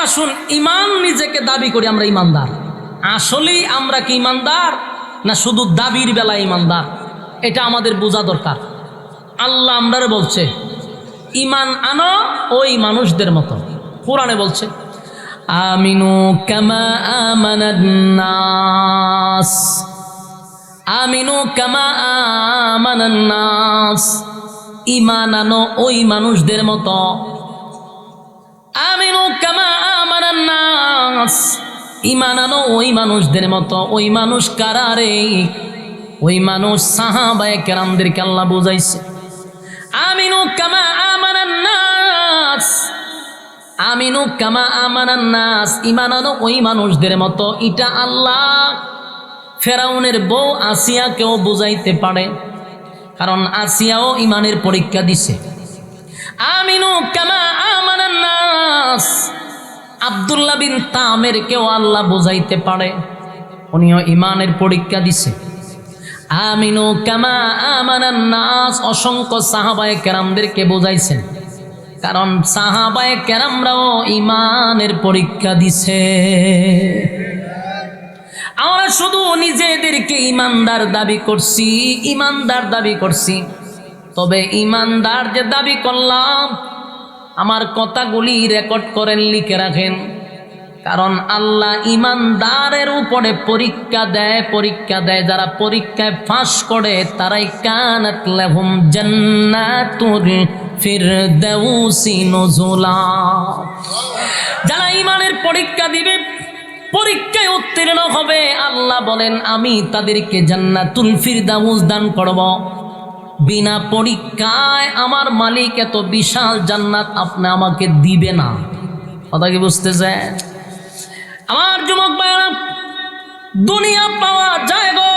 আসুন ইমান নিজেকে দাবি করি আমরা ইমানদার, আসলেই আমরা কি ইমানদার না শুধু দাবির বেলা ইমানদার, এটা আমাদের বোঝা দরকার। আল্লাহ আমরারে বলছে ইমান আনো ওই মানুষদের মতো। কোরআনে বলছে আমিনু কামা আমানান নাস, আমিনু কামা আমানান নাস, ইমান আনো ওই মানুষদের মতো। আমিনু কামা আমানান নাস, ইমান আনো ওই মানুষদের মতো। ওই মানুষ কারা রে? ওই মানুষ সাহাবায়ে কেরামদেরকে আল্লাহ বুঝাইছে। আমিনু কামা আমানান নাস, আমিনু কামা আমানান নাস, ইমান আনো ওই মানুষদের মতো। এটা আল্লাহ ফেরাউনের বউ আসিয়াকেও বুঝাইতে পারে, কারণ আসিয়াও ইমানের পরীক্ষা দিছে। আমিনু কামা আমানান নাস, আব্দুল্লাহ বিন তামেরকেও আল্লাহ বুঝাইতে পারে, উনিও ইমানের পরীক্ষা দিছে। আমিনু কামা আমানান নাস, অসংখ্য সাহাবায়ে কেরামদেরকে বুঝাইছেন, কারণ সাহাবায়ে কেরামরাও ইমানের পরীক্ষা দিছে। আমরা শুধু নিজেদেরকে ইমানদার দাবি করছি, ইমানদার দাবি করছি, তবে ইমানদার যে দাবি করলাম আমার কথাগুলি রেকর্ড করেন, লিখে রাখেন, কারণ আল্লাহ ইমানদারের উপরে পরীক্ষা দেয়, পরীক্ষা দেয়। যারা পরীক্ষায় পাস করে তারাই কানাত লাহুম জান্নাতুল ফিরদাউসি নুজুলা। যারা ইমানের পরীক্ষা দিবে, পরীক্ষায় উত্তীর্ণ হবে, আল্লাহ বলেন আমি তাদেরকে জান্নাতুল ফিরদাউস দান করব। বিনা পরীক্ষায় আমার মালিক এত বিশাল জান্নাত আপনি আমাকে দিবে না। কথা কি বুঝতেছেন? আমার যুবক ভাইরা, দুনিয়া পাওয়া যায় গো,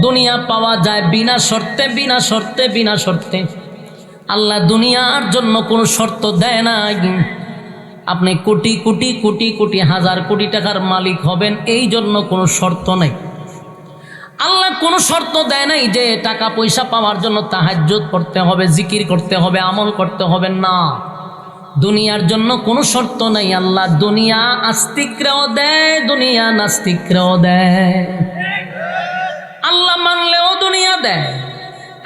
দুনিয়া পাওয়া যায় বিনা শর্তে, বিনা শর্তে, বিনা শর্তে। আল্লাহ দুনিয়ার জন্য কোনো শর্ত দেয় না। আপনি কোটি কোটি কোটি কোটি হাজার কোটি টাকার মালিক হবেন এই জন্য কোনো শর্ত নেই। আল্লাহ কোনো শর্ত দেয় নাই যে টাকা পয়সা পাওয়ার জন্য তাহাজ্জুদ করতে হবে, জিকির করতে হবে, আমল করতে হবে না। দুনিয়ার জন্য কোনো শর্ত নাই। আল্লাহ দুনিয়া আস্তিকরাও দেয়, দুনিয়া নাস্তিকরাও দেয়। আল্লাহ মানলেও দুনিয়া দেয়,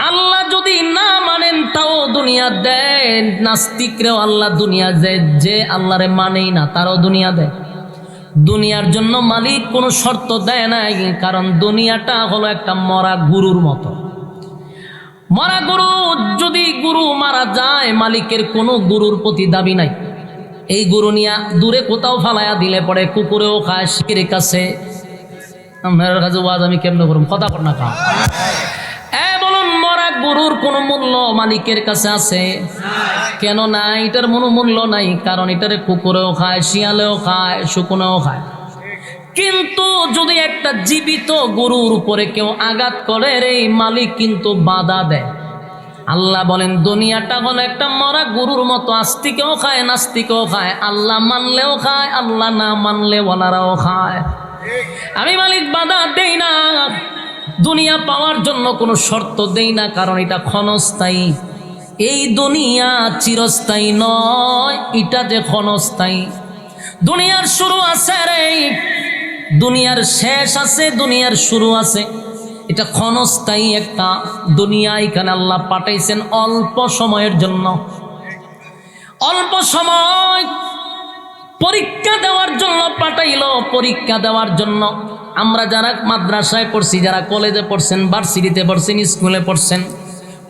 আল্লাহ যদি না মানেন তাও দুনিয়া দেয়। নাস্তিকরাও আল্লাহ দুনিয়া দেয়, যে আল্লাহরে মানেই না তারও দুনিয়া দেয়। দুনিয়ার জন্য মালিক কোনো শর্ত দেয় না, কারণ দুনিয়াটা হলো একটা মরা গরুর মতো। মরা গরু, যদি গরু মারা যায় মালিকের কোনো গরুর প্রতি দাবি নাই। এই গরু নিয়ে দূরে কোথাও ফালাইয়া দিলে পরে কুকুরেও খায়, শিকের কাছে। আমার কাছে ওয়াজ আমি কেমনে করুম, কথা কর না কা। বলুন, মরা গরুর কোনো মূল্য মালিকের কাছে আছে? কেন নাই? এটার কোনো মূল্য নাই, কারণ এটারে কুকুরেও খায়, শিয়ালেও খায়, শুকুনেও খায়। কিন্তু যদি একটা জীবিত গরুর উপরে কেউ আঘাত করে, এই মালিক কিন্তু বাধা দেয়। আল্লাহ বলেন দুনিয়াটা হলো একটা মরা গরুর মতো, আস্তিকেও খায়, নাস্তিকেও খায়, আল্লাহ মানলেও খায়, আল্লাহ না মানলে ওনারাও খায়। আমি মালিক বাধা দেই না, দুনিয়া পাওয়ার জন্য কোনো শর্ত দেই না, কারণ এটা ক্ষণস্থায়ী। এই দুনিয়া চিরস্থায়ী নয়, এটা যে ক্ষণস্থায়ী। দুনিয়ার শুরু আছে রে, দুনিয়ার শেষ আছে, দুনিয়ার শুরু আছে। এটা ক্ষণস্থায়ী একটা দুনিয়া। এখানে আল্লাহ পাঠাইছেন অল্প সময়ের জন্য, অল্প সময় পরীক্ষা দেওয়ার জন্য পাঠাইলো, পরীক্ষা দেওয়ার জন্য। আমরা যারা মাদ্রাসায় পড়ছি, যারা কলেজে পড়ছেন, ভার্সিটিতে পড়ছেন, স্কুলে পড়ছেন,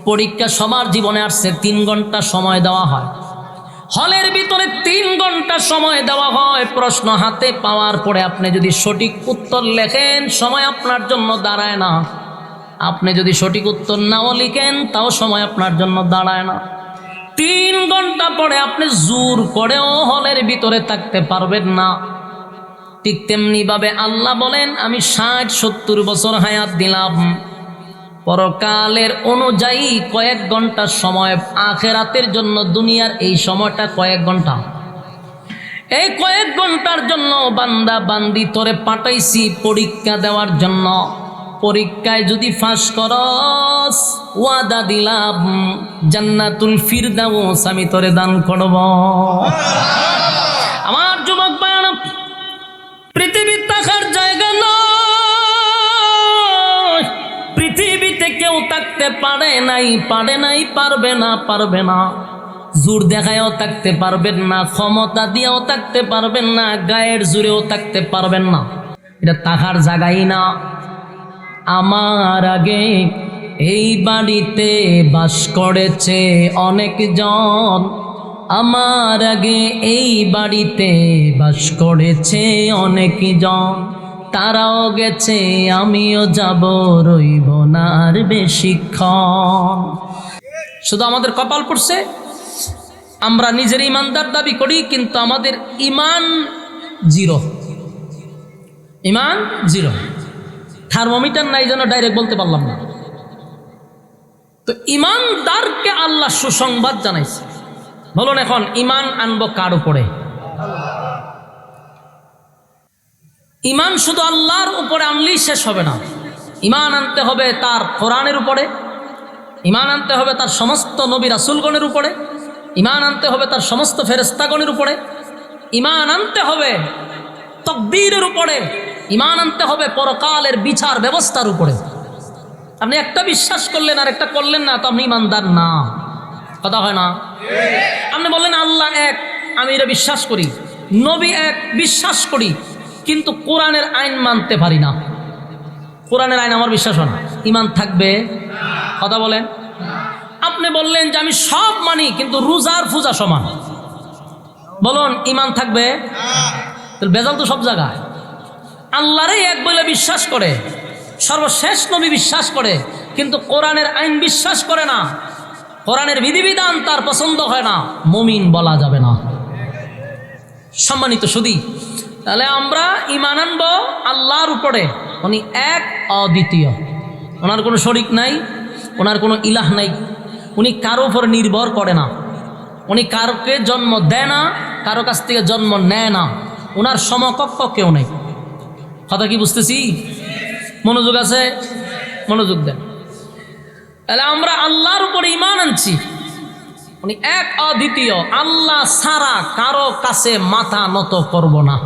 পরীক্ষা সবার জীবনে আসছে। 3 ঘন্টা সময় দেওয়া হয়, হলের ভিতরে 3 ঘন্টা সময় দেওয়া হয়। প্রশ্ন হাতে পাওয়ার পরে আপনি যদি সঠিক উত্তর লেখেন, সময় আপনার জন্য দাঁড়ায় না। আপনি যদি সঠিক উত্তর নাও লিখেন, তাও সময় আপনার জন্য দাঁড়ায় না। 3 ঘন্টা পরে আপনি জোর করেও হলের ভিতরে থাকতে পারবেন না। ঠিক তেমনি ভাবে আল্লাহ বলেন আমি 60-70 বছর হায়াত দিলাম, পরকালের অনুযায়ী কয়েক ঘন্টা সময় আখেরাতের জন্য। দুনিয়ার এই সময়টা কয়েক ঘন্টা। এই কয়েক ঘন্টার জন্য বান্দা বান্দি তোরে পাঠাইছি পরীক্ষা দেওয়ার জন্য। পরীক্ষায় যদি পাস করস, ওয়াদা দিলাম জান্নাতুল ফিরদাউস আমি তোরে দান করব। আমার নাই, পারবে না। জোর দেখায়ও থাকতে পারবেন না, ক্ষমতা দিয়েও থাকতে পারবেন না, গায়ের জোরেও থাকতে পারবেন না। এটা তাহার জায়গাই না। আমার আগে এই বাড়িতে বাস করেছে অনেকজন, আমার আগে এই বাড়িতে বাস করেছে অনেকজন, তারাও গেছে আমিও যাব, রইব না আর বেশিক্ষণ। শুধু আমাদের কপাল পড়ছে, আমরা নিজের ইমানদার দাবি করি, কিন্তু আমাদের ইমান জিরো, ইমান জিরো। থার্মোমিটার নাই যেন ডাইরেক্ট বলতে পারলাম না। তো ইমানদারকে আল্লাহ সুসংবাদ জানাইছে। বলুন এখন ইমান আনবো কার উপরে? ইমান শুধু আল্লাহর উপরে আনলেই শেষ হবে না। ইমান আনতে হবে তার কোরআনের উপরে, ইমান আনতে হবে তার সমস্ত নবী রাসূলগণের উপরে, ইমান আনতে হবে তার সমস্ত ফেরেশতাগণের উপরে, ইমান আনতে হবে তাকদীরের উপরে, ইমান আনতে হবে পরকালের বিচার ব্যবস্থার উপরে। আপনি একটা বিশ্বাস করলেন আর একটা করলেন না, তো আপনি ইমানদার না। কথা হয় না? আপনি বললেন আল্লাহ এক, আমি এটা বিশ্বাস করি, নবী এক বিশ্বাস করি, কিন্তু কোরআনের আইন মানতে পারি না, কোরআনের আইন আমার বিশ্বাস হয় না, ইমান থাকবে? কথা বলেন। আপনি বললেন যে আমি সব মানি, কিন্তু রোজার পূজা সমান, বলুন ইমান থাকবে? তাহলে বেজাল তো সব জায়গায়। আল্লাহরই এক বলে বিশ্বাস করে, সর্বশেষ নবী বিশ্বাস করে, কিন্তু কোরআনের আইন বিশ্বাস করে না, কোরআনের বিধিবিধান তার পছন্দ হয় না, মুমিন বলা যাবে না। সম্মানিত সুধী, তাহলে আমরা ঈমান আনবো আল্লাহর উপরে, উনি এক অদ্বিতীয়, ওনার কোনো শরীক নাই, ওনার কোনো ইলাহ নাই, উনি কারো উপর নির্ভর করে না, উনি কারোকে জন্ম দেয় না, কারো কাছ থেকে জন্ম নেয় না, ওনার সমকক্ষ কেউ নেই। কথা কি বুঝতেছি? মনোযোগ আছে? মনোযোগ দেন। তাহলে আমরা আল্লাহর উপরে ঈমান আনছি, উনি এক অদ্বিতীয়, আল্লাহ ছাড়া কারো কাছে মাথা নত করব না,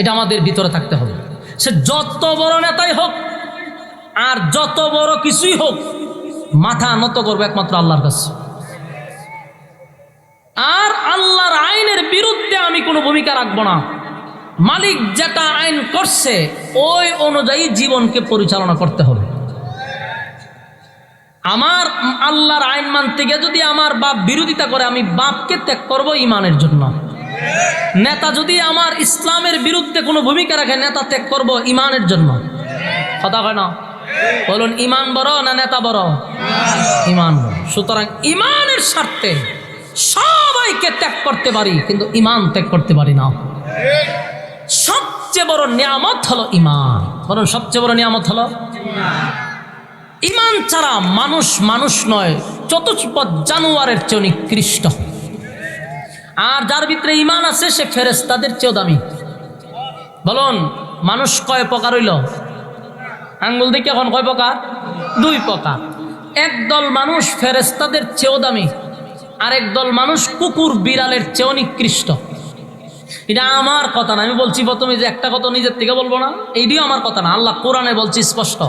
এটা আমাদের ভিতরে থাকতে হবে। সে যত বড় নেতাই হোক আর যত বড় কিছুই হোক, মাথা নত করবে একমাত্র আল্লাহর কাছে। আর আল্লাহর আইনের বিরুদ্ধে আমি কোনো ভূমিকা রাখবো না। মালিক যেটা আইন করছে ওই অনুযায়ী জীবনকে পরিচালনা করতে হবে। আমার আল্লাহর আইন মানতে গিয়ে যদি আমার বাপ বিরোধিতা করে, আমি বাপকে ত্যাগ করব ইমানের জন্য। নেতা যদি আমার ইসলামের বিরুদ্ধে কোনো ভূমিকা রাখে, নেতা ত্যাগ করব ইমানের জন্য। কথা হয় না? বলুন ইমান বড় না নেতা বড়? ইমান বড়। সুতরাং ইমানের স্বার্থে সবাইকে ত্যাগ করতে পারি, কিন্তু ইমান ত্যাগ করতে পারি না। সবচেয়ে বড় নিয়ামত হলো ইমান। বলুন সবচেয়ে বড় নিয়ামত হলো ইমান। ছাড়া মানুষ মানুষ নয়, চতুষ্পদ জানোয়ারের চেয়ে নিকৃষ্ট। আর যার ভিতরে ইমান আছে সে ফেরেশতাদের চেয়েও দামি। বলুন মানুষ কয় প্রকার হইল? আঙ্গুল দেখে এখন কয় প্রকার? দুই প্রকার। একদল মানুষ ফেরেশতাদের চেয়েও দামি, আরেক দল মানুষ কুকুর বিড়ালের চেয়েও নিকৃষ্ট। এটা আমার কথা না, আমি বলছি প্রথমে যে একটা কথা নিজের থেকে বলবো না, এইটিও আমার কথা না, আল্লাহ কোরআনে বলছি স্পষ্ট,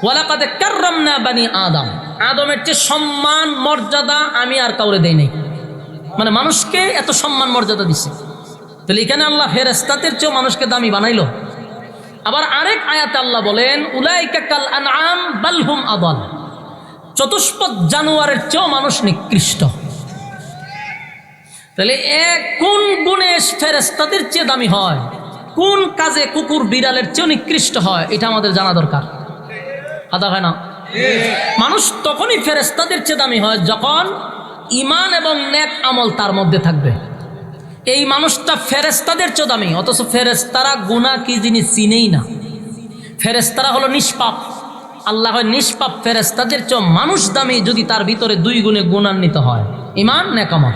ওয়ালাকাদ কাররামনা বানি আদম। আদমের চেয়ে সম্মান মর্যাদা আমি আর কাউরে দেই নাই, মানে মানুষকে এত সম্মান মর্যাদা দিছে। তাহলে এখানে আল্লাহ ফেরেশতাদের চেয়েও মানুষকে দামি বানাইলো। আবার আরেক আয়াতে আল্লাহ বলেন উলাইকা কাল আনআম বাল হুম আদাল। চতুষ্পদ জানোয়ারের চেয়েও মানুষ নিকৃষ্ট। তাহলে কোন গুণে ফেরেশতাদের চেয়ে দামি হয়, কোন কাজে কুকুর বিড়ালের চেয়েও নিকৃষ্ট হয়, এটা আমাদের জানা দরকার। আদা হয় না? মানুষ তখনই ফেরেশতাদের চেয়ে দামি হয় যখন ঈমান এবং নেক আমল তার মধ্যে থাকবে। এই মানুষটা ফেরেশতাদের চেয়ে দামি, অথচ ফেরেশতারা গুনাহ কি জিনিস চিনেই না। ফেরেশতারা হলো নিষ্পাপ, আল্লাহ হয় নিষ্পাপ। ফেরেশতাদের চেয়ে মানুষ দামি যদি তার ভিতরে দুই গুণে গুণান্বিত হয়, ঈমান নেক আমল।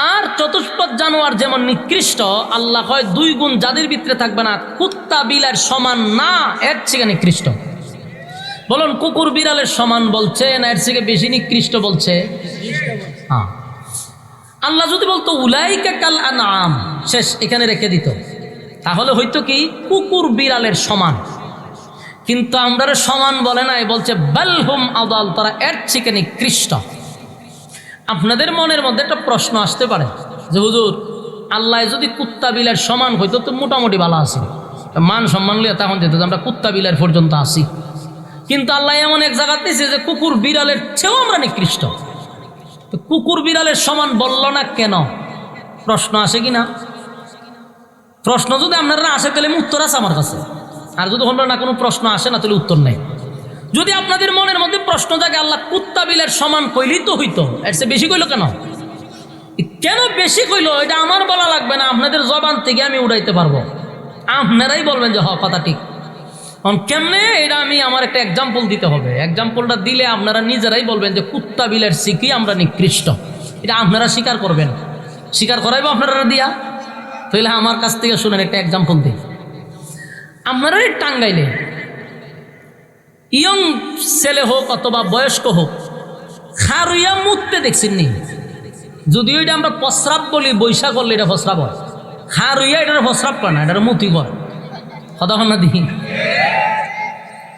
আর চতুষ্পদ জানোয়ার যেমন নিকৃষ্ট, আল্লাহ হয় দুই গুণ যাদের ভিতরে থাকবে না, কুত্তা বিড়ালের সমান না, এর থেকে নিকৃষ্ট। বলুন কুকুর বিড়ালের সমান বলছে না এর থেকে বেশি নিকৃষ্ট বলছে? হ্যাঁ। আল্লাহ যদি বলতো উলাইকা কাল আনআম, শেষ, এখানে রেখে দিত, তাহলে হয়তো কি কুকুর বিড়ালের সমান। কিন্তু আমরা সমান বলে নাই, বলছে বালহুম আদাল, তারা এর থেকে নিকৃষ্ট। আপনাদের মনের মধ্যে একটা প্রশ্ন আসতে পারে যে হুজুর, আল্লাহ যদি কুত্তা বিলের সমান হইতো তো মোটামুটি ভালো আছি, মান সম্মান লিয়ে তখন যেত আমরা কুত্তা বিলের পর্যন্ত আসি। কিন্তু আল্লাহ এমন এক জায়গা দিয়েছে যে কুকুর বিড়ালের চেয়েও আমরা নিকৃষ্ট। তো কুকুর বিড়ালের সমান বলল না কেন? প্রশ্ন আসে কি না? প্রশ্ন যদি আপনারা আসে তাহলে উত্তর আছে আমার কাছে, আর যদি বলবেন না কোনো প্রশ্ন আসে না তাহলে উত্তর নেই। যদি আপনাদের মনের মধ্যে প্রশ্ন থাকে আল্লাহ কুত্তা বিলের সমান কইলেই তো হইতো, এর চেয়ে বেশি কইল কেন? কেন বেশি কইল এটা আমার বলা লাগবে না, আপনাদের জবান থেকে আমি উড়াইতে পারবো। আপনারাই বলবেন যে হ কথা ঠিক। কেমনে এটা আমি আমার একটা এক্সাম্পল দিতে হবে। এক্সাম্পলটা দিলে আপনারা নিজেরাই বলবেন যে কুত্তা বিলের শিখি আমরা নিকৃষ্ট। এটা আপনারা স্বীকার করবেন, স্বীকার করাইবো আপনারা দিয়া। তাহলে আমার কাছ থেকে শুনেন একটা এক্সাম্পল দিই। আপনারা টাঙ্গাইলে ইয়ং ছেলে হোক অথবা বয়স্ক হোক, খারুইয়া মুততে দেখছেন নি? যদিও এটা আমরা প্রস্রাব বলি, বৈশাখ করলে এটা প্রস্রাব হয়। খারুইয়া এটার প্রস্রাব করে না, এটার মুতি কর কথা না দেখি।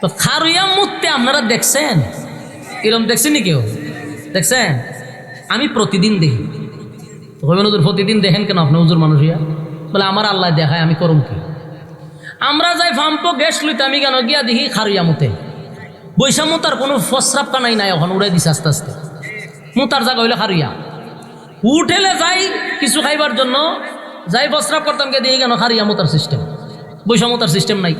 তো খারুইয়া মুততে আপনারা দেখছেন? এরকম দেখছেন নি কেউ? দেখছেন? আমি প্রতিদিন দেখি। তো হুজুর প্রতিদিন দেখেন কেন আপনি? হুজুর মানুষ ইয়া বলে আমার আল্লাহ দেখায়, আমি করুম কি? আমরা যাই ফাম্পো গ্যাস লইতে, আমি কেন গিয়া দেখি খারুইয়া মুতে। বৈশা মুতার কোনো প্রস্রাব কানাই নাই, এখন উড়াই দিছে আস্তে আস্তে। মুতার জায়গা হইলে খারুইয়া। উঠেলে যাই কিছু খাইবার জন্য, যাই প্রস্রাব করতাম কে দেখি কেন খারিয়া মুতার সিস্টেম, বৈশা মুতার সিস্টেম নাই।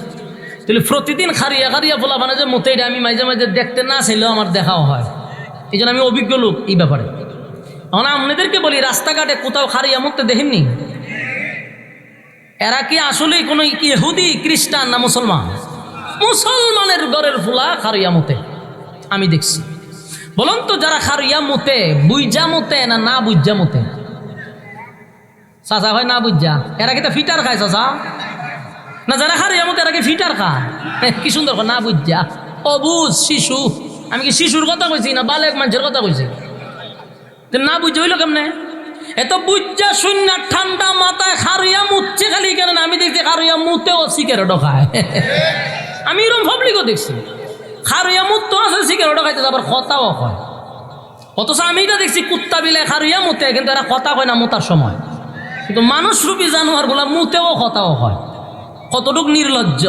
তাহলে প্রতিদিন খারিয়া খারিয়া বলা মানে যে মতে, এটা আমি মাঝে মাঝে দেখতে না চাইলেও আমার দেখাও হয়। এই জন্য আমি অভিজ্ঞ লোক এই ব্যাপারে। এখন আপনাদেরকে বলি, রাস্তাঘাটে কোথাও খারিয়া মুততে দেখেননি? এরা কি আসলে কোনো ইহুদি খ্রিস্টান না মুসলমান? মুসলমানের ঘরের ফুলা খারিয়া মুতে আমি দেখছি। বলুন তো, যারা খারিয়া মুতে বুইজা মুতে না না বুঝা মুতে? চাচা হয় না বুঝা, এরা কি তা ফিটার খায় চাচা? না যারা খারিয়া মুতে এরা কি ফিটার খায়? কি সুন্দর না বুঝা, অবুঝ শিশু। আমি কি শিশুর কথা কইছি না বালেক মানুষের কথা কইছি? না বুঝে হইল কেমনে? এত বুঝা শূন্য ঠান্ডা মাথায় খারিয়া মুতছে খালি কেন? আমি দেখছি খারিয়া মুতেও সিগারেটও খায়। আমি এরকম পাবলিকও দেখছি খারুইয়া মুত আছে, সিগারেটও খাইতে আবার কথাও হয়। অথচ আমি এটা দেখছি কুত্তা বিলে খারুইয়া মুতে, কিন্তু এরা কথা হয় না মুতার সময়। কিন্তু মানুষরূপী জানোয়ারগুলা মুতেও কথাও হয়। কতটুক নির্লজ্জ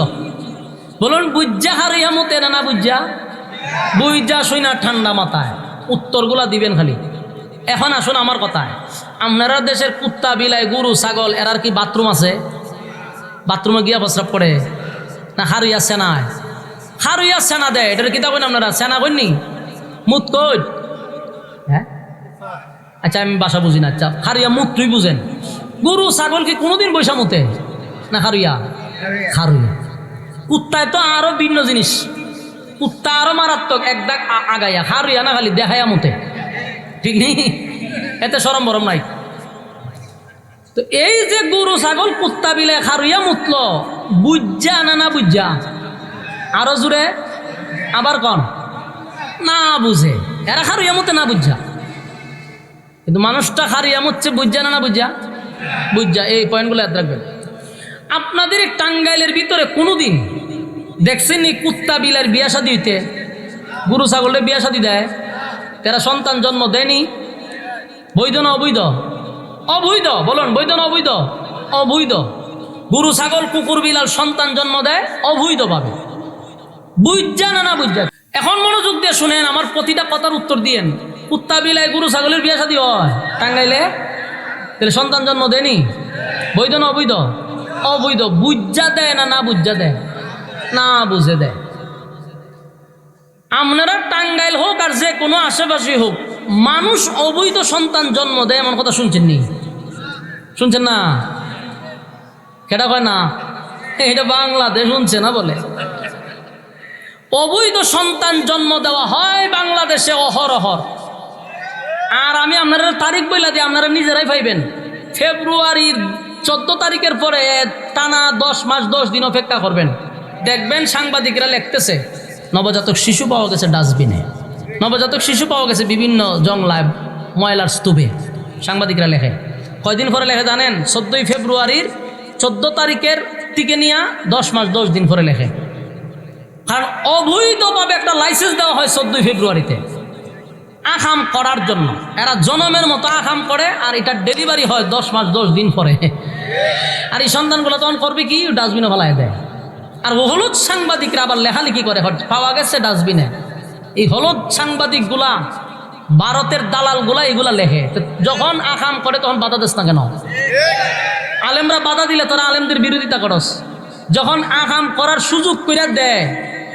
বলুন? বুঝা খারুইয়া মুতে না না বুঝা? বুঝা শুই না ঠান্ডা মাথায় উত্তরগুলা দিবেন খালি। এখন আসুন আমার কথায়, আপনারা দেশের কুত্তা বিলাই গরু ছাগল এরার কি বাথরুম আছে? বাথরুমে গিয়া প্রস্রাব করে না খারুইয়া সেনায়? খারুইয়া সেনা দেয়, এটার কিতা কইন আপনারা? সেনা কইনি মুত কই? হ্যাঁ আচ্ছা, আমি বাসা বুঝি না। আচ্ছা, খারুইয়া মুত তুই বুঝেন। গরু ছাগল কি কোনোদিন বৈশা মুতে না খারুইয়া? খারুইয়া। কুত্তায় তো আরো ভিন্ন জিনিস, কুত্তা আরো মারাত্মক, এক দাগ আগাইয়া। খারুইয়া না খালি দেখাইয়া মুতে, ঠিক নেই? এতে সরম বরম নাই। তো এই যে গরু ছাগল কুত্তা বিলে খারুইয়া মুতল, বুঝা না না বুঝা? আরো জোরে আবার কন না বুঝে। এরা খারুইয়া মুতে না বুঝা, কিন্তু মানুষটা খারিয়া মুচ্ছে বুঝা না না বুঝা? বুঝা। এই পয়েন্টগুলো ইয়াদ রাখবেন। আপনাদের টাঙ্গাইলের ভিতরে কোনোদিন দেখছেন নি কুত্তা বিলার বিয়া শাদী হইতে? গরু ছাগলের বিয়া শাদী দেয়, তারা সন্তান জন্ম দেয়নি। বৈধ না অবৈধ? অবৈধ। বলুন বৈধ না অবৈধ? অবৈধ। গরু ছাগল কুকুর বিলাল সন্তান জন্ম দেয় অবৈধভাবে। বুঝা না না বুঝা? এখন মনোযোগ দিয়ে শুনেন, আমার প্রতিটা কথার উত্তর দিয়েন। কুত্তা বিলায় গরু ছাগলের বিয়া শাদী হয় টাঙ্গাইলে, তাহলে সন্তান জন্ম দেয়নি? বৈধ না অবৈধ? অবৈধ। বুঝা দেয় না না বুঝা দেয়? না বুঝে দেয়। আপনারা টাঙ্গাইল হোক আর যে কোনো আশেপাশে হোক, মানুষ অবৈধ সন্তান জন্ম দেয় এমন কথা শুনছেন নি? শুনছেন না? কেটা কয় না? এটা বাংলাদেশ শুনছে না বলে। অবৈধ সন্তান জন্ম দেওয়া হয় বাংলাদেশে অহরহর। আর আমি আপনারা তারিখ বইলা দিয়ে আপনারা নিজেরাই পাইবেন। ফেব্রুয়ারির 14 তারিখের পরে টানা 10 মাস 10 দিন অপেক্ষা করবেন, দেখবেন সাংবাদিকরা লিখতেছে নবজাতক শিশু পাওয়া গেছে ডাস্টবিনে, নবজাতক শিশু পাওয়া গেছে বিভিন্ন জংলায় ময়লার স্তূপে। সাংবাদিকরা লেখে। কয়দিন পরে লেখে জানেন? 14 ফেব্রুয়ারির 14 তারিখের থেকে নিয়ে 10 মাস 10 দিন পরে লেখে। কারণ অবৈধভাবে একটা লাইসেন্স দেওয়া হয় 14 ফেব্রুয়ারিতে আকাম করার জন্য। এরা জনমের মতো আকাম করে, আর এটা ডেলিভারি হয় 10 মাস 10 দিন পরে। আর এই সন্তানগুলো তখন করবে কি, ডাস্টবিনে ফেলাই দেয়। আর হলুদ সাংবাদিকরা আবার লেখালেখি করে, পাওয়া গেছে ডাস্টবিনে। এই হলুদ সাংবাদিকগুলা, ভারতের দালালগুলা এগুলা লেখে। যখন আকাম করে তখন বাধা দিস না কেন? আলেমরা বাধা দিলে তোরা আলেমদের বিরোধিতা করস। যখন আকাম করার সুযোগ করে দেয়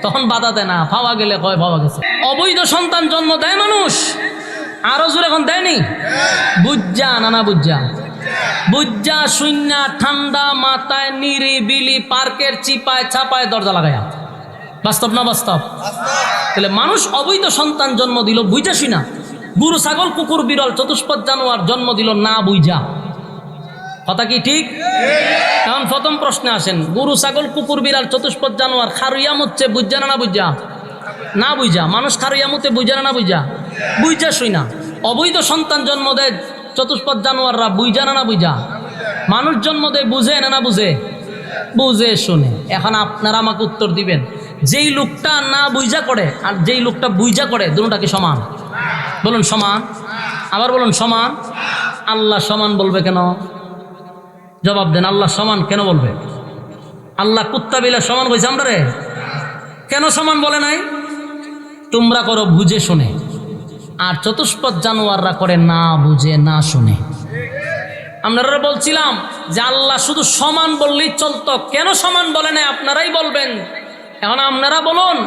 তখন বাধা দেয় না, পাওয়া গেলে কয় পাওয়া গেছে। অবৈধ সন্তান জন্ম দেয় মানুষ, আরো জোর এখন দেয়নি। বুঝা নানা বুঝা শূন্য ঠান্ডা মাথায় নিরিবিলি পার্কের চিপায় ছাপায় দরজা লাগায়া। বাস্তব না বাস্তব? তাহলে মানুষ অবৈধ সন্তান জন্ম দিল বুঝা শুনা। গরু ছাগল কুকুর বিরল চতুষ্পদ জানোয়ার জন্ম দিল না বুঝা। কথা কি ঠিক? এখন প্রথম প্রশ্নে আসেন, গরু ছাগল কুকুর বিড়াল চতুষ্পদ জানোয়ার খারুইয়া মুচ্ছে বুঝা না বুঝা? না বুঝা। মানুষ খারুইয়া মুতে বুঝা না বুঝা? বুঝা শুনা। অবৈধ সন্তান জন্ম দেয় চতুষ্পদ জানোয়াররা বুঝা না বুঝা? মানুষ জন্ম দেয় বুঝে না বুঝে? বুঝে শুনে। এখন আপনারা আমাকে উত্তর দিবেন, যেই লোকটা না বুঝা করে আর যেই লোকটা বুঝা করে দুটোটা কি সমান? বলুন সমান। আবার বলুন সমান। আল্লাহ সমান বলবে কেন? জবাব দেন, আল্লাহ সমান কেন বলবে? আল্লাহ কুত্তা বিলা সমান কইছে আমরা রে? কেন সমান বলে নাই? তোমরা করো বুঝে শুনে, আর চতুষ্পদ জানোয়াররা করে না বুঝে না শুনে। আপনারা বলছিলাম যে আল্লাহ শুধু সমান বললেই চলতো, কেন সমান বলে নাই আপনারাই বলবেন। এখন আপনারা বলুন,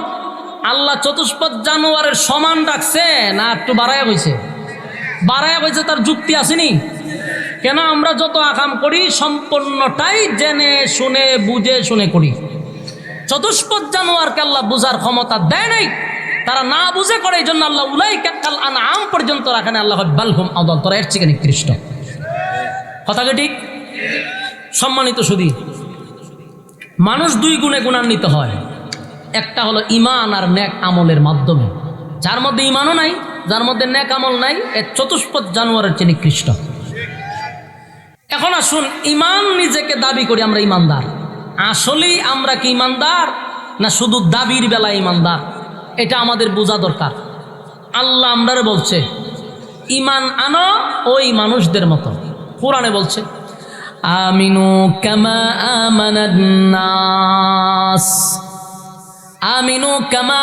আল্লাহ চতুষ্পদ জানোয়ারের সমান রাখছে না একটু বাড়াইয়া হয়েছে? বাড়াইয়া হয়েছে, তার যুক্তি আসেনি কেন? আমরা যত আকাম করি সম্পূর্ণটাই জেনে শুনে বুঝে শুনে করি। চতুষ্পদ জানোয়ারকে আল্লাহ বুঝার ক্ষমতা দেয় নাই, তারা না বুঝে করে। এই জন্য আল্লাহ উলাইকা কাল আনআম পর্যন্ত রাখেন। আল্লাহ বালহুম আদাল, তোরা এর চেয়ে নিকৃষ্ট। কথা কি ঠিক? সম্মানিত সুধী, মানুষ দুই গুণে গুণান্বিত হয়। একটা হলো ঈমান আর নেক আমলের মাধ্যমে। যার মধ্যে ঈমানও নাই, যার মধ্যে নেক আমল নাই, এর চতুষ্পদ জানোয়ারের চেয়ে নিকৃষ্ট। এখন আসুন, ঈমান নিজেকে দাবি করি আমরা ঈমানদার। আসলেই আমরা কি ঈমানদার না শুধু দাবির বেলা ঈমানদার? এটা আমাদের বোঝা দরকার। আল্লাহ আমরারে বলছে ঈমান আনো ওই মানুষদের মতো। কোরআনে বলছে আমিনু কামা আমানান নাস, আমিনু কামা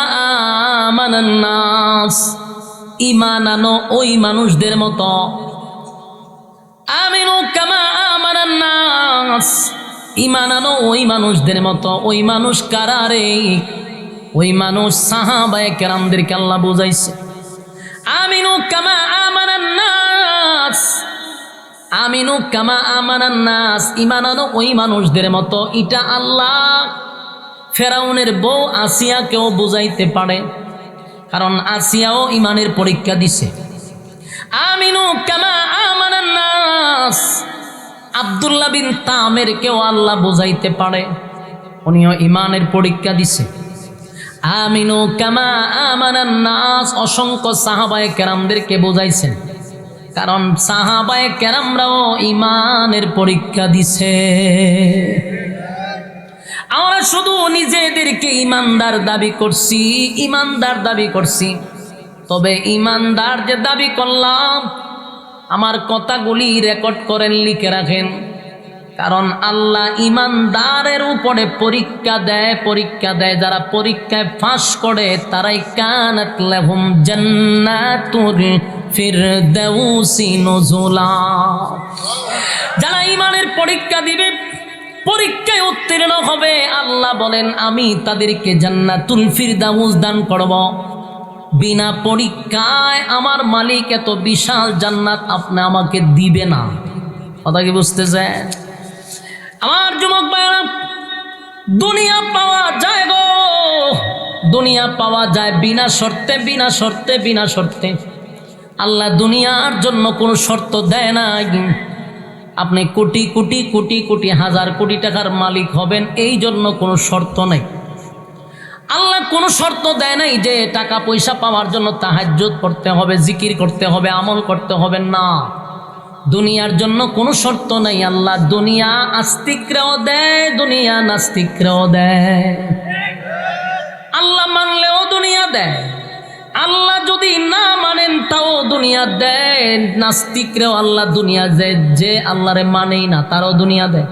আমানান নাস। ঈমান আনো ওই মানুষদের মতো। আমিনু কামা আমানান নাস, ঈমান আনো ওই মানুষদের মতো। ওই মানুষ কারা রে? ওই মানুষ সাহাবায়ে কেরামদেরকে আল্লাহ বুঝাইছে। আমিনু কামা আমানান নাস, আমিনু কামা আমানান নাস, ঈমান আনো ওই মানুষদের মতো। এটা আল্লাহ ফেরাউনের বউ আসিয়াকেও বুঝাইতে পারে, কারণ আসিয়াও ঈমানের পরীক্ষা দিছে। আমিনু কামা আমানান নাস, আব্দুল্লাহ বিন তামেরকেও আল্লাহ বুঝাইতে পারে, উনিও ঈমানের পরীক্ষা দিছে। আমিনু কামা আমানান নাস, অসংখ্য সাহাবায়ে কেরামদেরকে বুঝাইছেন, কারণ সাহাবায়ে কেরামরাও ঈমানের পরীক্ষা দিছে। আমরা শুধু নিজেদেরকে ঈমানদার দাবি করছি, ঈমানদার দাবি করছি। তবে ঈমানদার যে দাবি করলাম, আমার কথাগুলি রেকর্ড করেন, লিখে রাখেন, কারণ আল্লাহ ঈমানদারের উপরে পরীক্ষা দেয়। যারা পরীক্ষায় পাস করে তারাই কানাত লাহুম জান্নাতুল ফিরদাউসি নুজুলা। যারা ঈমানের পরীক্ষা দিবে, পরীক্ষায় উত্তীর্ণ হবে, আল্লাহ বলেন আমি তাদেরকে জান্নাতুল ফিরদাউস দান করব। বিনা পরীক্ষায় আমার মালিক এত বিশাল জান্নাত আপনি আমাকে দিবে না। কথা কি বুঝতেছেন? আমার যুবক ভাইরা, দুনিয়া পাওয়া যায় গো, দুনিয়া পাওয়া যায় বিনা শর্তে, বিনা শর্তে, বিনা শর্তে। আল্লাহ দুনিয়ার জন্য কোনো শর্ত দেয় না। আপনি কোটি কোটি কোটি কোটি হাজার কোটি টাকার মালিক হবেন, এই জন্য কোনো শর্ত নেই। আল্লাহ কোনো শর্ত দেয় নাই যে টাকা পয়সা পাওয়ার জন্য তাহাজ্জুদ করতে হবে, জিকির করতে হবে, আমল করতে হবে না। দুনিয়ার জন্য কোনো শর্ত নাই। আল্লাহ দুনিয়া আস্তিকরাও দেয়, দুনিয়া নাস্তিকরাও দেয়। আল্লাহ মানলেও দুনিয়া দেয়, আল্লাহ যদি না মানেন তাও দুনিয়া দেয়। নাস্তিকরেও আল্লাহ দুনিয়া দেয়, যে আল্লাহরে মানেই না তারও দুনিয়া দেয়।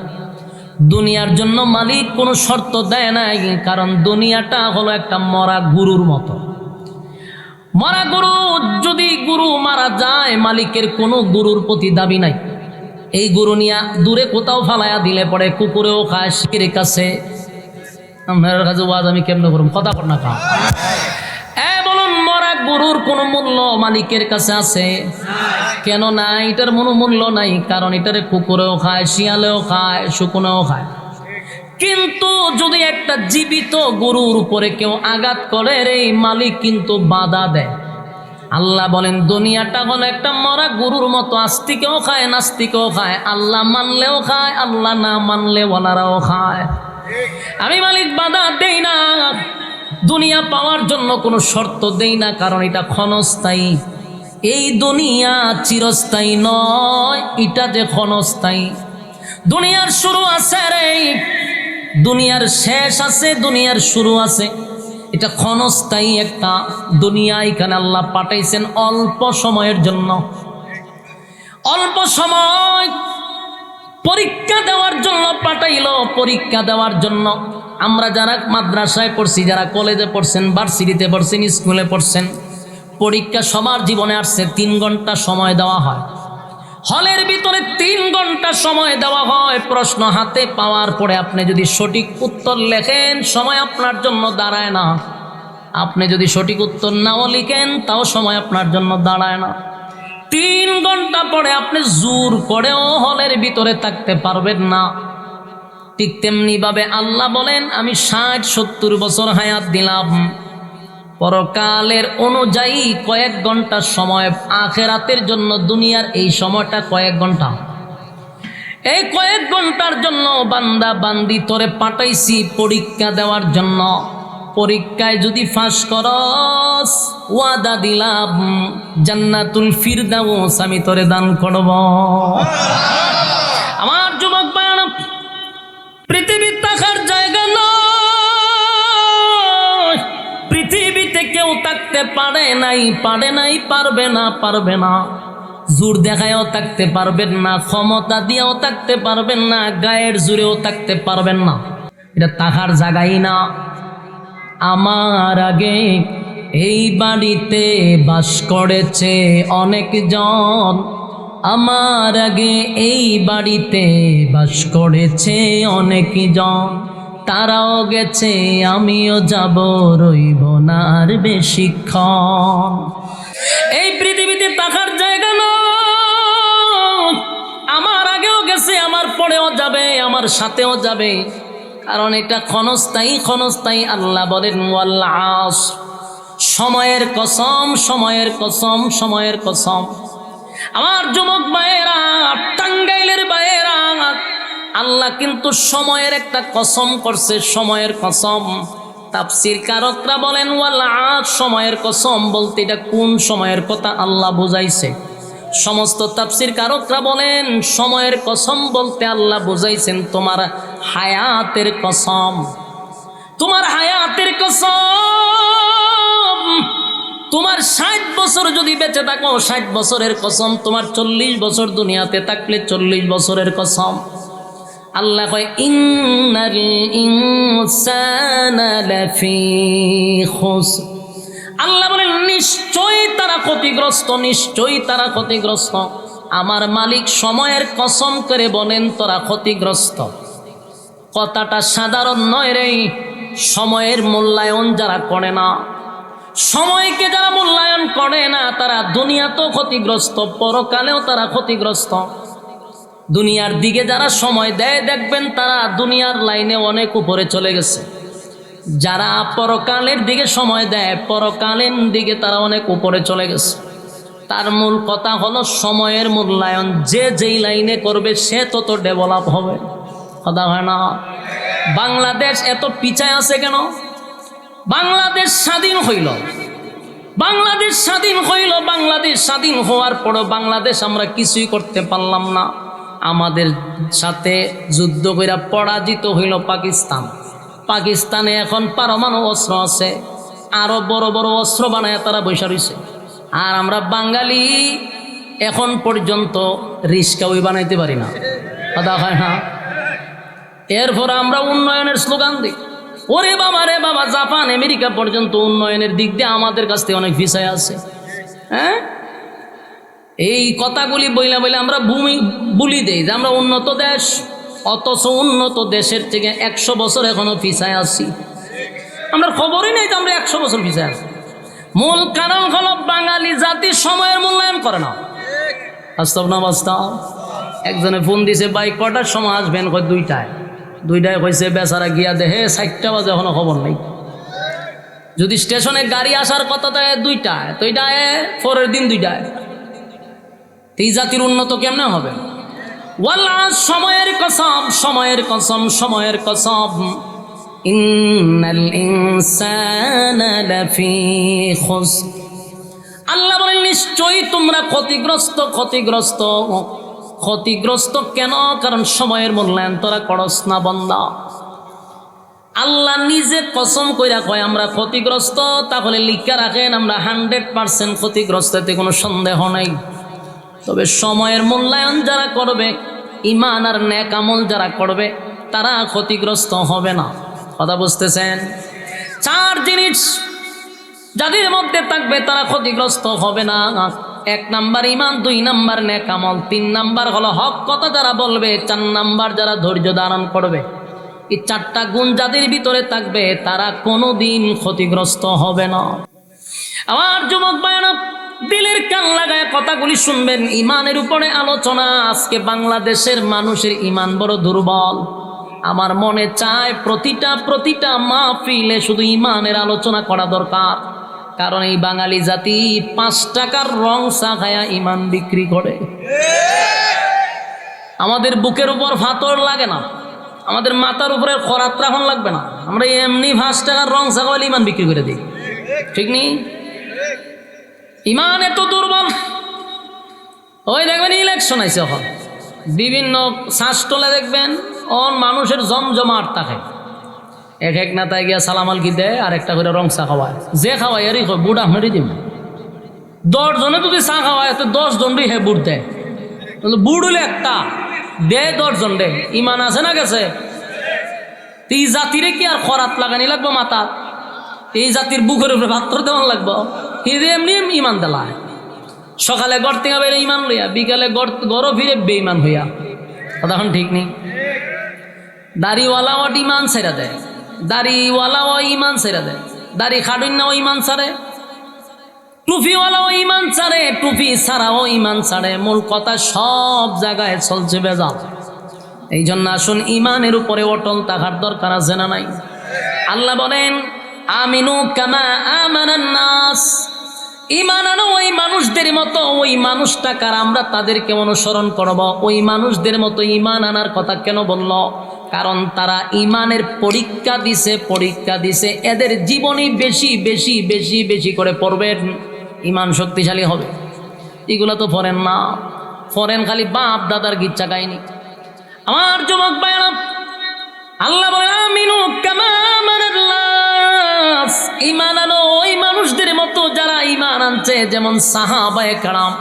দুনিয়ার জন্য মালিক কোনো শর্ত দেয় নাই, কারণ দুনিয়াটা হলো একটা মরা গরুর মতো। মরা গরু, যদি গরু মারা যায় মালিকের কোনো গরুর প্রতি দাবি নাই। এই গরু নিয়ে দূরে কোথাও ফালাইয়া দিলে পরে কুকুরেও খায়, শিকের কাছে। আমার কাছে ওয়াজ আমি কেমনে করব, কথা কর না কা বলুন, মরা গরুর কোনো মূল্য মালিকের কাছে আছে? কেন নাই? এটার কোনো মূল্য নাই, কারণ এটারে কুকুরেও খায়, শিয়ালেও খায়, শুকুনেও খায়। কিন্তু যদি একটা জীবিত গরুর উপরে কেউ আঘাত করে, এই মালিক কিন্তু বাধা দেয়। আল্লাহ বলেন দুনিয়াটা হলো একটা মরা গরুর মতো, আস্তিকেও খায় নাস্তিকেও খায়, আল্লাহ মানলেও খায়, আল্লাহ না মানলে ওনারাও খায়। আমি মালিক বাধা দেই না, দুনিয়া পাওয়ার জন্য কোনো শর্ত দেই না, কারণ এটা ক্ষণস্থায়ী। এই দুনিয়া চিরস্থায়ী নয়, এটা যে ক্ষণস্থায়ী। দুনিয়ার শুরু আছে রে, দুনিয়ার শেষ আছে, দুনিয়ার শুরু আছে। এটা ক্ষণস্থায়ী একটা দুনিয়া। এখানে আল্লাহ পাঠাইছেন অল্প সময়ের জন্য, অল্প সময় পরীক্ষা দেওয়ার জন্য পাঠাইলো, পরীক্ষা দেওয়ার জন্য। আমরা যারা মাদ্রাসায় পড়ছি, যারা কলেজে পড়ছেন, ভার্সিটিতে পড়ছেন, স্কুলে পড়ছেন, পরীক্ষা সবার জীবনে আসছে। 3 ঘন্টা সময় দেওয়া হয়, হলের ভিতরে 3 ঘন্টা সময় দেওয়া হয়। প্রশ্ন হাতে পাওয়ার পরে আপনি যদি সঠিক উত্তর লেখেন, সময় আপনার জন্য দাঁড়ায় না। আপনি যদি সঠিক উত্তর নাও লিখেন, তাও সময় আপনার জন্য দাঁড়ায় না। 3 ঘন্টা পরে আপনি জোর করেও হলের ভিতরে থাকতে পারবেন না। ঠিক তেমনি ভাবে আল্লাহ বলেন আমি 60-70 বছর হায়াত দিলাম, পরকালের অনুযায়ী কয়েক ঘন্টা সময় আখেরাতের জন্য। দুনিয়ার এই সময়টা কয়েক ঘন্টা, এই কয়েক ঘন্টার জন্য বান্দা বান্দি তোরে পাঠাইছি পরীক্ষা দেওয়ার জন্য। পরীক্ষায় যদি পাস করস, ওয়াদা দিলাম জান্নাতুল ফিরদাউস আমি তোরে দান করব। আমার যুবক ভাইরা, পৃথিবীর থাকার জায়গা নয়। পৃথিবীতে কেউ থাকতে পারে নাই, পারবে না। জোর দেখায়ও থাকতে পারবেন না, ক্ষমতা দিয়েও থাকতে পারবেন না, গায়ের জোরেও থাকতে পারবেন না। এটা থাকার জায়গাই না। আমার আগে এই বাড়িতে বাস করেছে অনেকজন, আমার আগে এই বাড়িতে বাস করেছে অনেকজন। তারাও গেছে, আমিও যাব, রইব না আর বেশিক্ষণ। এই পৃথিবীতে থাকার জায়গা নয়। আমার আগেও গেছে, আমার পরেও যাবে, আমার সাথেও যাবে, কারণ এটা ক্ষণস্থায়ী। আল্লাহ বলেন ওয়াল আসর, সময়ের কসম, সময়ের কসম। আমার যুবক ভাইয়েরা, টাঙ্গাইলের ভাইয়েরা, আল্লাহ কিন্তু সময়ের একটা কসম করছে, সময়ের কসম। তাফসীর কারকরা বলেন ওয়াল আসর, সময়ের কসম বলতে এটা কোন সময়ের কথা আল্লাহ বুঝাইছে। সমস্ত তাফসীর কারকরা বলেন সময়ের কসম বলতে আল্লাহ বুঝাইছেন তোমার হায়াতের কসম, তোমার হায়াতের কসম। তোমার 60 বছর যদি বেঁচে থাকো, 60 বছরের কসম। তোমার 40 বছর দুনিয়াতে থাকলে 40 বছরের কসম। আল্লাহ কয় ইন্নাল ইনসানা লাফি খুসর। আল্লাহ বলেন নিশ্চয়ই তারা ক্ষতিগ্রস্ত। আমার মালিক সময়ের কসম করে বলেন তোরা ক্ষতিগ্রস্ত। কথাটা সাধারণ নয় রে। সময়ের মূল্যায়ন যারা করে না, সময়কে যারা মূল্যায়ন করে না, তারা দুনিয়াতেও ক্ষতিগ্রস্ত, পরকালেও তারা ক্ষতিগ্রস্ত। দুনিয়ার দিকে যারা সময় দেয়, দেখবেন তারা দুনিয়ার লাইনে অনেক উপরে চলে গেছে। যারা পরকালের দিকে সময় দেয়, পরকালের দিকে তারা অনেক উপরে চলে গেছে। তার মূল কথা হলো সময়ের মূল্যায়ন। যে যেই লাইনে করবে সে তত ডেভেলপ হবে। কথা হয় না? বাংলাদেশ এত পিছায় আছে কেন? বাংলাদেশ স্বাধীন হইল, বাংলাদেশ স্বাধীন হওয়ার পরও বাংলাদেশ আমরা কিছুই করতে পারলাম না। আমাদের সাথে যুদ্ধ কইরা পরাজিত হইল পাকিস্তান। পাকিস্তানে এখন পারমাণবিক অস্ত্র আছে, আরো বড় বড় অস্ত্র বানায় তারা বৈশা রয়েছে। আর আমরা বাঙালি এখন পর্যন্ত রিস্কা ওই বানাইতে পারি না, কথা হয় না। এরপর আমরা উন্নয়নের স্লোগান দিই। ওরে বাবা রে বাবা, জাপান আমেরিকা পর্যন্ত উন্নয়নের দিক দিয়ে আমাদের কাছ থেকে অনেক পিছায় আছে। হ্যাঁ, এই কথাগুলি বইলা বইলে আমরা বুলি দেই যে আমরা উন্নত দেশ, অথচ উন্নত দেশের থেকে 100 বছর এখনো পিছায় আছি। আমরা খবরই নেই যে আমরা 100 বছর পিছায় আছি। মূল কারণ হলো বাঙালি জাতি সময়ের মূল্যায়ন করে না। বাস্তব না বাস্তব? একজনে ফোন দিছে, ভাই কটার সময় আসবেন? কয় 2টায় কইছে, বেচারা গিয়া দেখে 4টা বাজে এখনো খবর নেই। যদি স্টেশনে গাড়ি আসার কথা দেয় 2টায়, তো এটা পরের দিন 2টায়। এই জাতির উন্নত কেমনে হবে? ওয়াল্লাহ, সময়ের কসম, সময়ের কসম, সময়ের কসম, ইন্নাল ইনসানা লাফি খুসর। আল্লাহ বলেন নিশ্চয়ই তোমরা ক্ষতিগ্রস্ত। ক্ষতিগ্রস্ত ক্ষতিগ্রস্ত কেন? কারণ সময়ের মূল্যায়ন তোরা করস না বান্দা। আল্লাহ নিজে কসম কইরা কয় আমরা ক্ষতিগ্রস্ত। তাহলে লিখা রাখেন আমরা 100% ক্ষতিগ্রস্ত, এতে কোনো সন্দেহ নাই। তবে সময়ের মূল্যায়ন যারা করবে, ঈমান আর নেক আমল যারা করবে, তারা ক্ষতিগ্রস্ত হবে না। কথা বুঝতেছেন? 4 জিনিস যাদের মধ্যে থাকবে তারা ক্ষতিগ্রস্ত হবে না। 1 নাম্বার ঈমান, 2 নাম্বার নেক আমল, 3 নাম্বার হলো হক কথা যারা বলবে, 4 নাম্বার যারা ধৈর্য ধারণ করবে। এই 4টা গুণ যাদের ভিতরে থাকবে তারা কোনোদিন ক্ষতিগ্রস্ত হবে না। আমার যুবক ভাইরা, দিলের কান লাগায় কথাগুলি শুনবেন। ঈমানের উপরে আলোচনা। আজকে বাংলাদেশের মানুষের ঈমান বড় দুর্বল। আমার মনে চায় প্রতিটা মাহফিলে শুধু ঈমানের আলোচনা করা দরকার। কারণ এই বাঙালি জাতি 5 টাকার রং চা খায়া ঈমান বিক্রি করে। আমাদের বুকের উপর ফাতর লাগে না, আমাদের মাথার উপরে খরাত রাখন লাগবে না, আমরা এমনি 5 টাকার রং চা খাওয়ালে ঈমান বিক্রি করে দিই। ঠিক নেই? ঈমান এত দুর্বল। ওই দেখবেন ইলেকশন আইছে, এখন বিভিন্ন শ্বাসটলে দেখবেন মানুষের জমজমাট থাকে। এক নেতায় গিয়া সালামালকি দেয়, আর একটা করে রং চা খাওয়ায়। যে খাওয়ায় এরই বুট আপনারই দিন। 10 জনে যদি চা খাওয়ায় তো 10 জনই হে বুট দেয়। বুট হলে একটা দেয় 10 জন দে। ঈমান আছে না গেছে? এই জাতিরে কি আর খরাত লাগানি লাগবো মাথা? এই জাতির বুকের উপরে ভাত্র দেওয়ান লাগবো? এমনি ঈমান দেলায়। সকালে গড় থেকে বেড়ে ঈমান লইয়া, বিকালে গড় ফিরে বেঈমান হইয়া। তখন ঠিক নেই। দাড়িওয়ালাও ঈমান ছেড়ে দেয়, দাড়িওয়ালাও ঈমান ছেড়ে দেয়, দাড়ি খাডুন্নাও ঈমান ছাড়ে, টুপিওয়ালাও ঈমান ছাড়ে, টুপি ছাড়াও ঈমান ছাড়ে। মূল কথা সব জায়গায় চলছে বেজাল। এই জন্য আসুন ঈমানের উপরে অটল থাকার দরকার আছে না নাই? আল্লাহ বলেন আমিনু কামা আমানান নাস। ঈমান আনো ওই মানুষদের মতো। ওই মানুষটা কার? আমরা তাদেরকে অনুসরণ করব। ওই মানুষদের মতো ঈমান আনার কথা কেন বলল? কারণ তারা ঈমানের পরীক্ষা দিছে। এদের জীবনী বেশি বেশি বেশি বেশি করে পড়বেন, ঈমান শক্তিশালী হবে। এগুলো তো পড়েন না, পড়েন খালি বাপ দাদার গিচ্ছা কাহিনী। আমার যুবক ভাইরা, আল্লাহ বলেন আমিনু কামা আমানান নাস। ঈমান আনো ওই মানুষদের মতো যারা ঈমান আনছে। যেমন সাহাবায়ে কেরাম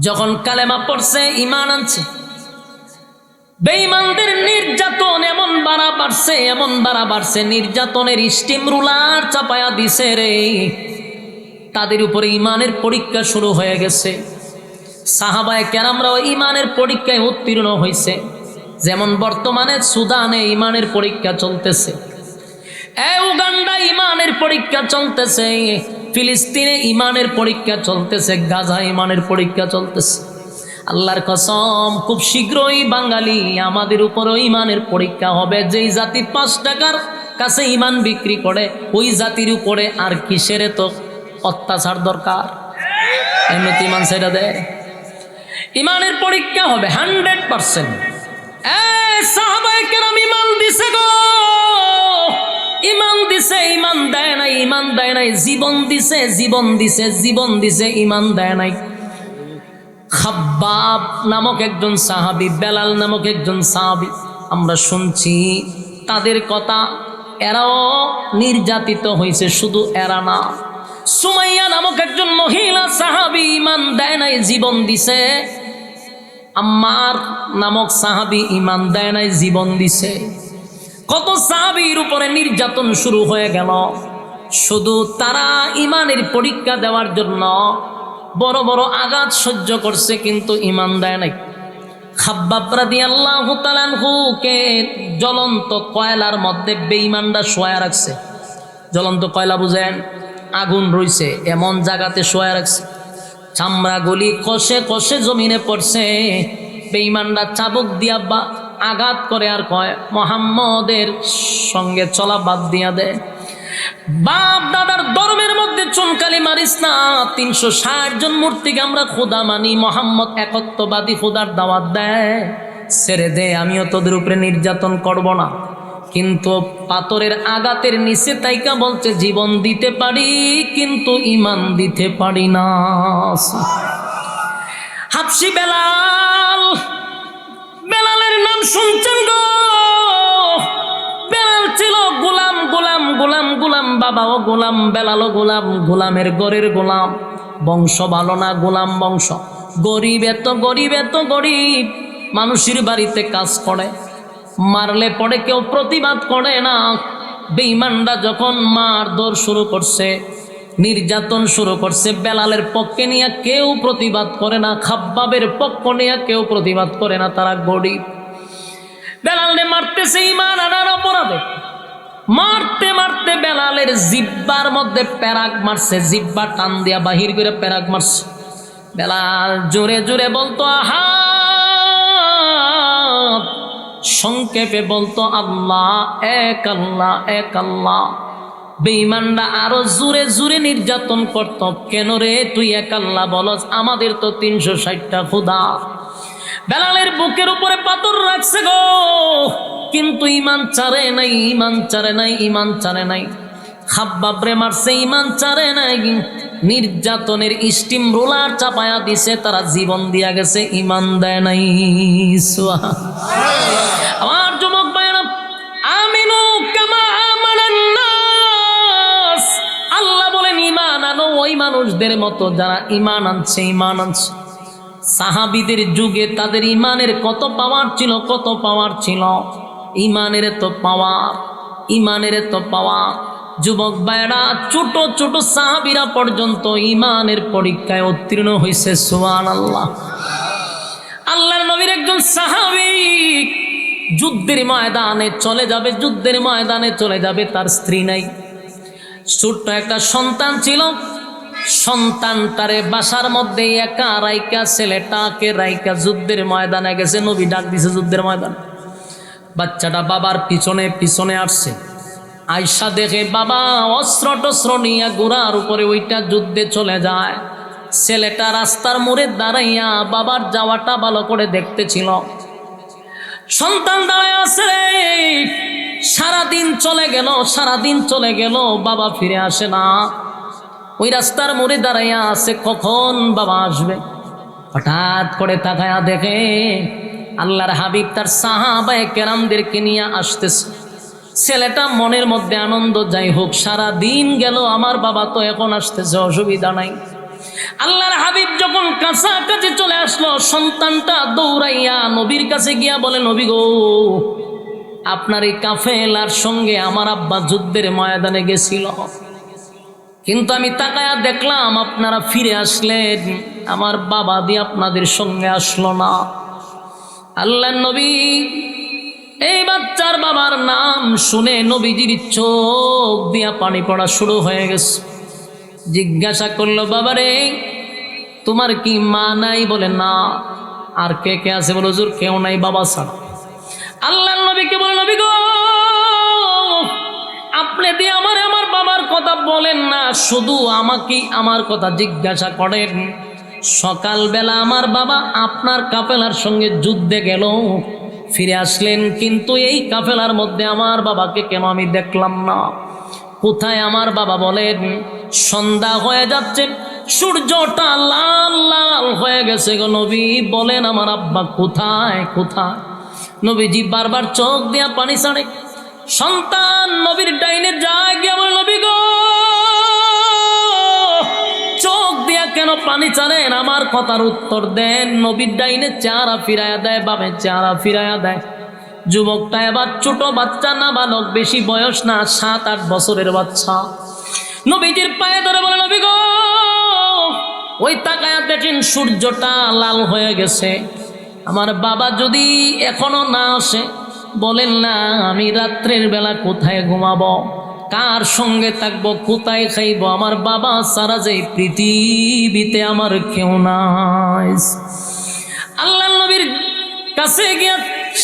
যখন কালেমা পড়ছে, ঈমান আনছে। বেঈমানদের নির্যাতন এমন বাড়া বাড়ছে, নির্যাতনের স্টিম রুলার চাপায়া দিছে রে। তাদের উপরে ঈমানের পরীক্ষা শুরু হয়ে গেছে। সাহাবায়ে কেরামরাও ঈমানের পরীক্ষায় উত্তীর্ণ হয়েছে। যেমন বর্তমানে সুদানে ঈমানের পরীক্ষা চলতেছে, উগান্ডা ঈমানের পরীক্ষা চলতেছে, ফিলিস্তিনে ঈমানের পরীক্ষা চলতেছে, গাজা ঈমানের পরীক্ষা চলতেছে। আল্লাহর কসম, খুব শীঘ্রই বাঙালি আমাদের উপরও ঈমানের পরীক্ষা হবে। যেই জাতি 5 টাকার কাছে ঈমান বিক্রি করে, ওই জাতির উপরে আর কিসের তো অত্যাচার দরকার? এমনিতে ঈমান ছেড়ে দেয়। ঈমানের পরীক্ষা হবে 100%। সাহাবায়ে কেরাম ঈমান দিছে গো, ঈমান দিছে, ঈমান দেয় নাই, জীবন দিছে, ঈমান দেয় নাই। খাব্বাব নামক একজন সাহাবী, বেলাল নামক একজন সাহাবী, আমরা শুনছি তাদের কথা, এরাও নির্যাতিত হয়েছে। শুধু এরা না, সুমাইয়া নামক একজন মহিলা সাহাবী ঈমান দেয় নাই, জীবন দিছে। আম্মার নামক সাহাবী ঈমান দেয় নাই, জীবন দিছে। কত সাহাবীর উপরে নির্যাতন শুরু হয়ে গেল। শুধু তারা ঈমানের পরীক্ষা দেওয়ার জন্য বড় বড় আঘাত সহ্য করছে, কিন্তু ঈমান দেয় নাই। খাব্বাব রাদিয়াল্লাহু তাআলা আনহুকে জ্বলন্ত কয়লার মধ্যে বেঈমানরা শোয়া রাখছে। জ্বলন্ত কয়লা বুঝেন, আগুন রইছে, এমন জায়গাতে শোয়া রাখছে। চামড়া গলি কষে কষে জমিনে পড়ছে। বেঈমানরা চাবুক দিয়া বা আঘাত করে আর কয়, মুহাম্মদের সঙ্গে চলা বাদ দিয়া দে, বাপ দাদার ধর্মের মধ্যে চুনকালি মারিস না। 360 জন মূর্তিকে আমরা খোদা মানি, মুহাম্মদ একত্ববাদী খোদার দাওয়াত দেয়, ছেড়ে দে, আমিও তোদের উপরে নির্যাতন করব না। কিন্তু পাথরের আঘাতের নিচে তাইকা বলছে, জীবন দিতে পারি কিন্তু ঈমান দিতে পারি না। হাবশী বেলাল, বেলালের নাম শুনছেন গো? বেলাল ছিল গোলাম, গোলাম, গোলাম, গোলাম, বাবাও গোলাম, বেলালও গোলাম, গোলামের ঘরের গোলাম। বংশ ভালো না, গোলাম বংশ। গরিব, এত গরিব, এত গরিব, মানুষের বাড়িতে কাজ করে, মারলে পরে কেউ প্রতিবাদ করে না। বেঈমানরা যখন মারধর শুরু করছে, নির্যাতন শুরু করছে, বেলালের পক্ষে নিয়ে কেউ প্রতিবাদ করে না, খাব্বাবের পক্ষ নিয়ে কেউ প্রতিবাদ করে না, তারা গরিব। বেলালে মারতেছে ঈমান আনার অপরাধে। মারতে মারতে বেলালের জিব্বার মধ্যে প্যারাক মারছে, জিব্বা টান দিয়া বাহির করে প্যারাক মারছে। বেলাল জোরে জোরে বলতো আহা, সংক্ষেপে বলতো আল্লাহ এক, আল্লাহ এক, আল্লাহ। বেঈমানরা আরো জোরে জোরে নির্যাতন করত, কেন রে তুই এক আল্লাহ বলস, আমাদের তো 360টা খোদা। বেলালের বুকের উপরে পাথর রাখছে গো, কিন্তু ঈমান ছাড়ে নাই, ঈমান ছাড়ে নাই, ঈমান ছাড়ে নাই। খাব্বাবরে মারছে, ঈমান ছাড়ে নাই। নির্যাতনের স্টিম রোলার চাপায়া দিছে, তারা জীবন দিয়া গেছে, ঈমান দেয় নাই। আমার যুবক ভাইরা, আমিনু কামা আমানান নাস, আল্লাহ বলেন ঈমান আনো ওই মানুষদের মতো যারা ঈমান আনছে, ঈমান আনছে। সাহাবীদের যুগে তাদের ঈমানের কত পাওয়ার ছিল, কত পাওয়ার ছিল। ঈমানের তো পাওয়ার, ঈমানের তো পাওয়ার। যুবক ভাইরা, ছোট ছোট সাহাবীরা পর্যন্ত ঈমানের পরীক্ষায় উত্তীর্ণ হয়েছে। সুবহানাল্লাহ। আল্লাহর নবীর একজন সাহাবী যুদ্ধের ময়দানে চলে যাবে, যুদ্ধের ময়দানে চলে যাবে, তার স্ত্রী নাই, ছোট্ট একটা সন্তান ছিল। সন্তানটারে বাসার মধ্যে একা রাইকা, ছেলেটাকে রাইকা যুদ্ধের ময়দানে গেছে। নবী ডাক দিছে যুদ্ধের ময়দানে। বাচ্চাটা বাবার পিছনে পিছনে আসছে, আয়সা দেখে বাবা অস্ত্র টস্ত্র নিয়ে গোড়ার উপরে ওইটা যুদ্ধে চলে যায়। ছেলেটা রাস্তার মোড়ে দাঁড়াইয়া বাবার যাওয়াটা ভালো করে দেখতেছিল। সন্তান দাঁড়ায় আছে, সারাদিন চলে গেল, সারাদিন চলে গেল, বাবা ফিরে আসে না। ওই রাস্তার মোড়ে দাঁড়াইয়া আছে, কখন বাবা আসবে। হঠাৎ করে তাকায়া দেখে আল্লাহর হাবিব তার সাহাবায়ে কেরামদেরকে নিয়ে আসতেছে। ছেলেটা মনের মধ্যে আনন্দ, যাই হোক সারা দিন গেল, আমার বাবা তো এখন আসতেছে, অসুবিধা নাই। আল্লাহর হাবিব যখন কাছাকাছি চলে আসলো, সন্তানটা দৌড়াইয়া নবীর কাছে গিয়া বলে, নবী গো, আপনার এই কাফেলার সঙ্গে আমার আব্বা যুদ্ধের ময়দানে গেছিল, কিন্তু আমি তাকায়া দেখলাম আপনারা ফিরে আসলেন, আমার বাবা দিয়ে আপনাদের সঙ্গে আসলো না। আল্লাহর নবী এই বাচ্চার বাবার নাম শুনে নবীজির চোখ দিয়া পানি পড়া শুরু হয়ে গেছে। জিজ্ঞাসা করলো, বাবারে তোমার কি মা নাই? বলে না। আর কে কে আছে? বলে হুজুর কেউ নাই, বাবা ছাড়া। আল্লাহর নবীকে বলে, নবী গো, আপনি দিয়ে আমার বাবার কথা বলেন না, শুধু আমাকে আমার কথা জিজ্ঞাসা করেন। সকালবেলা আমার বাবা আপনার কাফেলার সঙ্গে যুদ্ধে গেল, ফিরে আসলেন, কিন্তু এই কাফেলার মধ্যে আমার বাবাকে কেন আমি দেখলাম না? কোথায় আমার বাবা? বলেন সন্ধ্যা হয়ে যাচ্ছে, সূর্যটা লাল লাল হয়ে গেছে গো নবী, বলেন আমার আব্বা কোথায়? কোথায়? নবীজি বারবার চোখ দিয়া পানি ছাড়ে। সন্তান নবীর ডাইনে যায় গিয়া বলে, নবী গো, চোখ দিয়া কেন পানি ছাড়েন? আমার কথার উত্তর দেন। নবীর ডাইনে চেহারা ফিরাইয়া দেয়, বামে চেহারা ফিরাইয়া দেয়। যুবকটা এবার ছোট বাচ্চা, না বালক, বেশি বয়স না, 7-8 বছরের বাচ্চা। নবীজির পায়ে ধরে বলে, নবী গো, ওই তাকায়া দেখেন সূর্যটা লাল হয়ে গেছে। আমার বাবা যদি এখনো না আসে, বলেন না আমি রাত্রের বেলা কোথায় ঘুমাবো, কার সঙ্গে থাকবো, কোথায় খাইবো? আমার বাবা সারা যে পৃথিবীতে আমার কেউ নাই। আল্লাহ নবীর কাছে গিয়া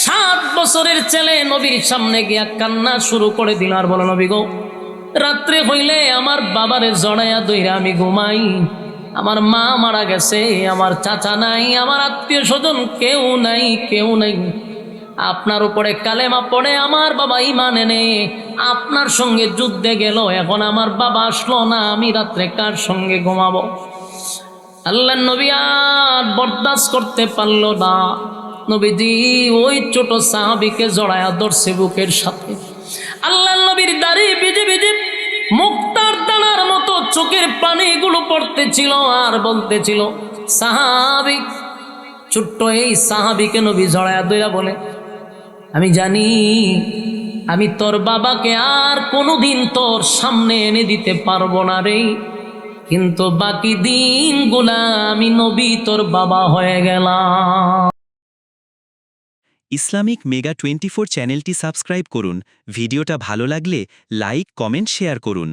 7 বছরের ছেলে নবীর সামনে গিয়া কান্না শুরু করে দিল, আর বলো, নবী গো, রাত্রে হইলে আমার বাবারে জড়াইয়া দইরা আমি ঘুমাই। আমার মা মারা গেছে, আমার চাচা নাই, আমার আত্মীয় স্বজন কেউ নাই, কেউ নাই। আপনার উপরে কালেমা পড়ে আমার বাবা ঈমান এনে আপনার সঙ্গে যুদ্ধে গেল, এখন আমার বাবা আসলো না, আমি রাত্রে কার সঙ্গে ঘুমাবো? আল্লাহ নবী আর বরদাস্ত করতে পারলো না। নবীজি ওই ছোট সাহাবীকে জড়ায়া ধরছে বুকের সাথে। আল্লাহ নবীর দাড়ি ভিজে ভিজে মুক্তার দানার মতো চোখের পানিগুলো পড়তেছিল, আর বলতেছিল, সাহাবী, ছোট্ট এই সাহাবীকে নবী জড়ায়া ধইরা বলে, আমি জানি আমি তোর বাবাকে আর কোনোদিন তোর সামনে এনে দিতে পারবো না রে, কিন্তু বাকি দিনগুলা আমি নবী তোর বাবা হয়ে গেলাম। ইসলামিক মেগা 24 চ্যানেলটি সাবস্ক্রাইব করুন। ভিডিওটা ভালো লাগলে লাইক, কমেন্ট, শেয়ার করুন।